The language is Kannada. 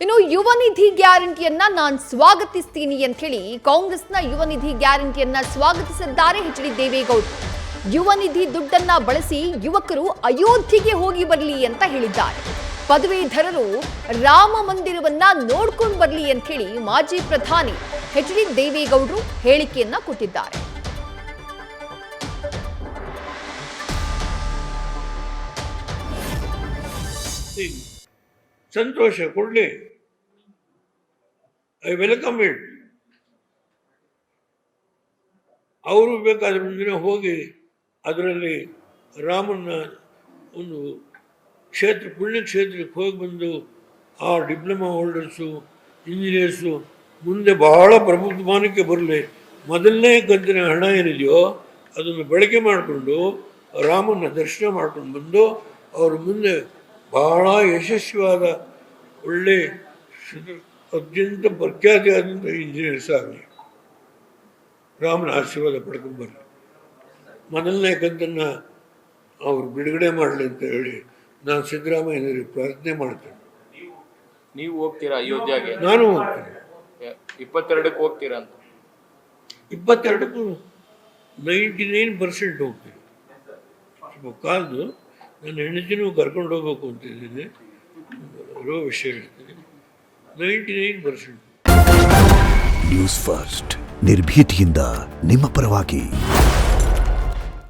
ಇನ್ನು ಯುವ ನಿಧಿ ಗ್ಯಾರಂಟಿಯನ್ನ ನಾನು ಸ್ವಾಗತಿಸ್ತೀನಿ ಅಂತ ಹೇಳಿ ಕಾಂಗ್ರೆಸ್ನ ಯುವ ನಿಧಿ ಗ್ಯಾರಂಟಿಯನ್ನ ಸ್ವಾಗತಿಸಿದ್ದಾರೆ ಎಚ್.ಡಿ. ದೇವೇಗೌಡರು. ಯುವ ನಿಧಿ ದುಡ್ಡನ್ನ ಬಳಸಿ ಯುವಕರು ಅಯೋಧ್ಯೆಗೆ ಹೋಗಿ ಬರಲಿ ಅಂತ ಹೇಳಿದ್ದಾರೆ. ಪದವೀಧರರು ರಾಮ ಮಂದಿರವನ್ನ ನೋಡ್ಕೊಂಡು ಬರಲಿ ಅಂತ ಹೇಳಿ ಮಾಜಿ ಪ್ರಧಾನಿ ಎಚ್.ಡಿ. ದೇವೇಗೌಡರು ಹೇಳಿಕೆಯನ್ನ ಕೊಟ್ಟಿದ್ದಾರೆ. ಸಂತೋಷ ಕೊಡ್ಲಿ, ಐ ವೆಲ್ಕಮ್ ಇಟ್. ಅವರು ಬೇಕಾದ್ರೆ ಮುಂದಿನ ಹೋಗಿ ಅದರಲ್ಲಿ ರಾಮನ ಒಂದು ಪುಣ್ಯ ಕ್ಷೇತ್ರಕ್ಕೆ ಹೋಗಿ ಬಂದು ಆ ಡಿಪ್ಲೊಮಾ ಹೋಲ್ಡರ್ಸು, ಇಂಜಿನಿಯರ್ಸು ಮುಂದೆ ಬಹಳ ಪ್ರಬುದ್ಧಮಾನಕ್ಕೆ ಬರಲಿ. ಮೊದಲನೇ ಕಂತಿನ ಹಣ ಏನಿದೆಯೋ ಅದನ್ನು ಬಳಕೆ ಮಾಡಿಕೊಂಡು ರಾಮನ ದರ್ಶನ ಮಾಡ್ಕೊಂಡು ಬಂದು ಅವರು ಮುಂದೆ ಬಹಳ ಯಶಸ್ವಿಯಾದ ಒಳ್ಳೆ ಅತ್ಯಂತ ಪ್ರಖ್ಯಾತಿಯಾದಂಥ ಇಂಜಿನಿಯರ್ಸ್ ಆಗಲಿ, ರಾಮನ ಆಶೀರ್ವಾದ ಪಡ್ಕೊಂಡು ಬರಲಿ. ಮೊದಲನೇ ಕಂತನ್ನು ಅವರು ಬಿಡುಗಡೆ ಮಾಡಲಿ ಅಂತ ಹೇಳಿ ನಾನು ಸಿದ್ದರಾಮಯ್ಯನವರಿಗೆ ಪ್ರಾರ್ಥನೆ ಮಾಡ್ತೇನೆ. ನೀವು ಹೋಗ್ತೀರಾ ಅಯೋಧ್ಯೆಗೆ? ನಾನು ಹೋಗ್ತೇನೆ. 22ಕ್ಕೆ ಹೋಗ್ತೀರಾ ಅಂತ? 22ಕ್ಕೂ 99% ಹೋಗ್ತೀನಿ. ಸ್ವಲ್ಪ ಕಾಲದು ನನ್ನ ಹೆಂಡತಿನೂ ಕರ್ಕೊಂಡು ಹೋಗ್ಬೇಕು ಅಂತಿದ್ದೀನಿ, ಇರೋ ವಿಷಯ ಹೇಳ್ತೀನಿ. 99%. ನ್ಯೂಸ್ ಫಸ್ಟ್ ನಿರ್ಭೀತಿಯಿಂದ ನಿಮ್ಮ ಪರವಾಗಿ.